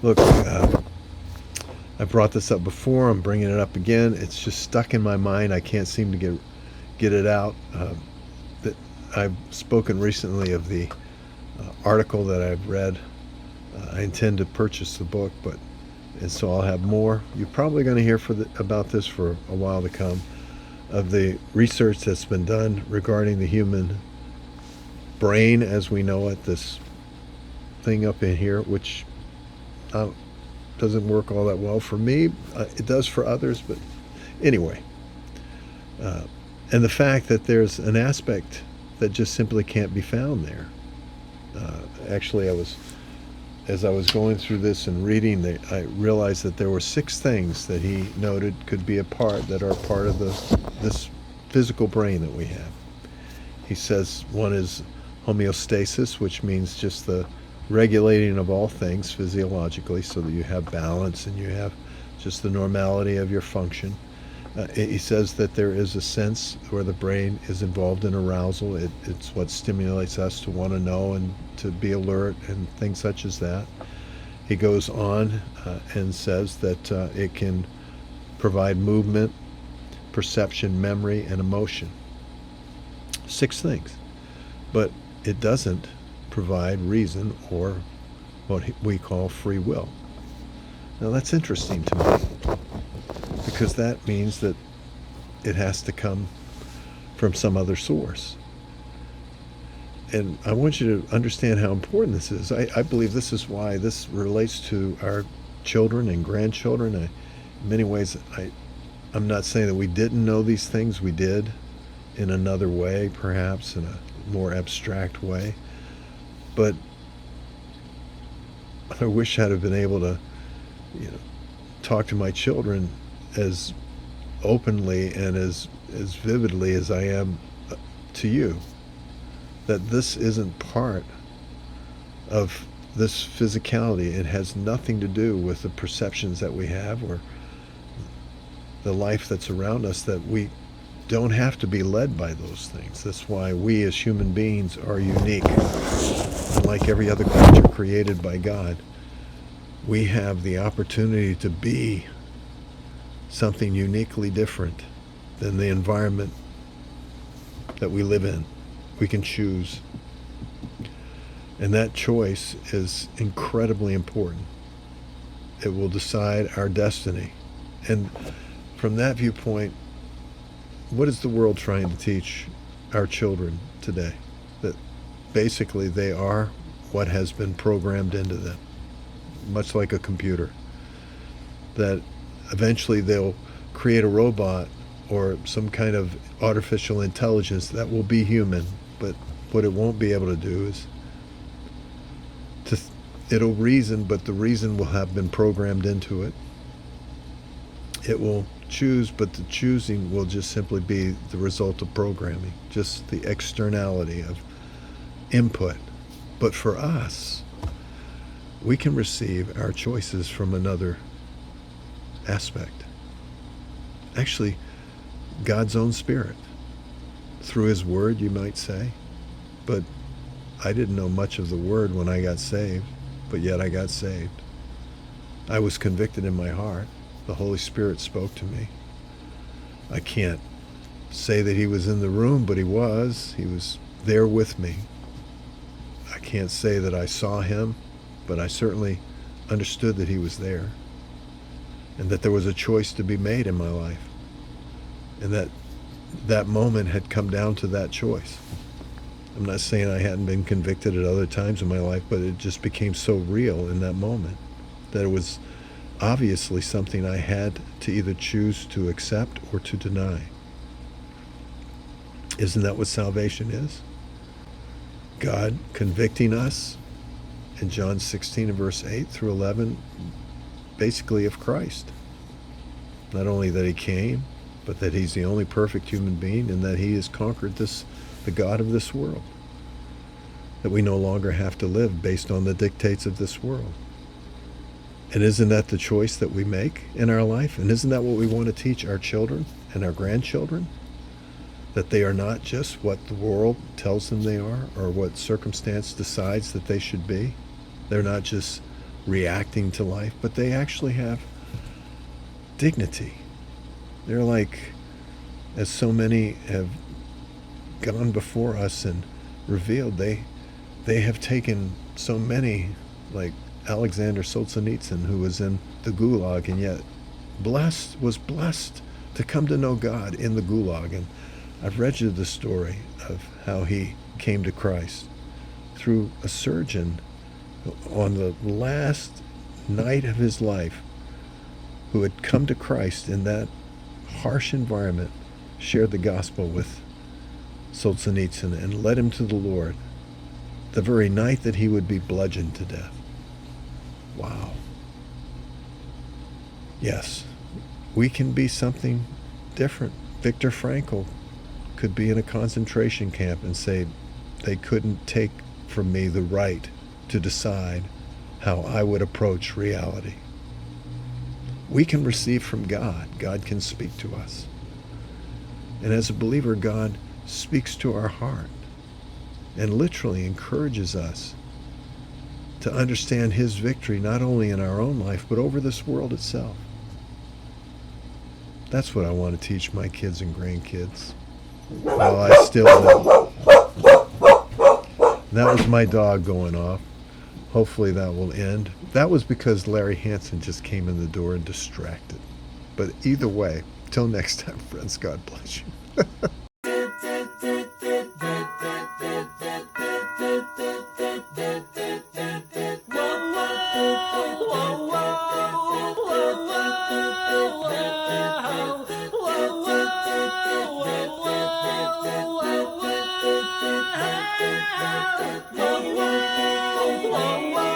Look, I brought this up before. I'm bringing it up again. It's just stuck in my mind. I can't seem to get it out. That I've spoken recently of the article that I've read. I intend to purchase the book, and so I'll have more. You're probably going to hear about this for a while to come, of the research that's been done regarding the human brain as we know it, this thing up in here, which doesn't work all that well for me. It does for others, but anyway. And the fact that there's an aspect that just simply can't be found there. Actually, as I was going through this and reading, I realized that there were 6 things that he noted could be that are part of this physical brain that we have. He says one is homeostasis, which means just the regulating of all things physiologically, so that you have balance and you have just the normality of your function. He says that there is a sense where the brain is involved in arousal. It's what stimulates us to want to know and to be alert and things such as that. He goes on and says that it can provide movement, perception, memory, and emotion. 6 things. But it doesn't provide reason or what we call free will. Now that's interesting to me, because that means that it has to come from some other source. And I want you to understand how important this is. I believe this is why this relates to our children and grandchildren. In many ways, I'm not saying that we didn't know these things. We did, in another way, perhaps in a more abstract way. But I wish I'd have been able to, talk to my children as openly and as vividly as I am to you. That this isn't part of this physicality. It has nothing to do with the perceptions that we have or the life that's around us, that we don't have to be led by those things. That's why we as human beings are unique. Unlike every other creature created by God, we have the opportunity to be something uniquely different than the environment that we live in. We can choose. And that choice is incredibly important. It will decide our destiny. And from that viewpoint, what is the world trying to teach our children today? That basically they are what has been programmed into them, much like a computer. That eventually they'll create a robot or some kind of artificial intelligence that will be human, but what it won't be able to do is it'll reason, but the reason will have been programmed into it. It will choose, but the choosing will just simply be the result of programming, just the externality of input. But for us, we can receive our choices from another aspect. Actually, God's own Spirit, through His Word, you might say. But I didn't know much of the Word when I got saved, but yet I got saved. I was convicted in my heart. The Holy Spirit spoke to me. I can't say that He was in the room, but He was. He was there with me. I can't say that I saw Him, but I certainly understood that He was there, and that there was a choice to be made in my life, and that moment had come down to that choice. I'm not saying I hadn't been convicted at other times in my life, but it just became so real in that moment that it was obviously something I had to either choose to accept or to deny. Isn't that what salvation is? God convicting us in John 16 and verse 8 through 11, basically of Christ. Not only that He came, but that He's the only perfect human being, and that He has conquered the God of this world. That we no longer have to live based on the dictates of this world. And isn't that the choice that we make in our life? And isn't that what we want to teach our children and our grandchildren? That they are not just what the world tells them they are, or what circumstance decides that they should be. They're not just reacting to life, but they actually have dignity. They're like, as so many have gone before us and revealed, they have taken so many, like Alexander Solzhenitsyn, who was in the Gulag and yet was blessed to come to know God in the Gulag. And I've read you the story of how he came to Christ through a surgeon on the last night of his life, who had come to Christ in that harsh environment, shared the gospel with Solzhenitsyn and led him to the Lord the very night that he would be bludgeoned to death. Wow. Yes, we can be something different. Viktor Frankl could be in a concentration camp and say, they couldn't take from me the right to decide how I would approach reality. We can receive from God. God can speak to us. And as a believer, God speaks to our heart and literally encourages us to understand his victory, not only in our own life, but over this world itself. That's what I want to teach my kids and grandkids while I still live. That was my dog going off. Hopefully that will end. That was because Larry Hansen just came in the door and distracted. But either way, till next time, friends, God bless you. Whoa, whoa, whoa, whoa.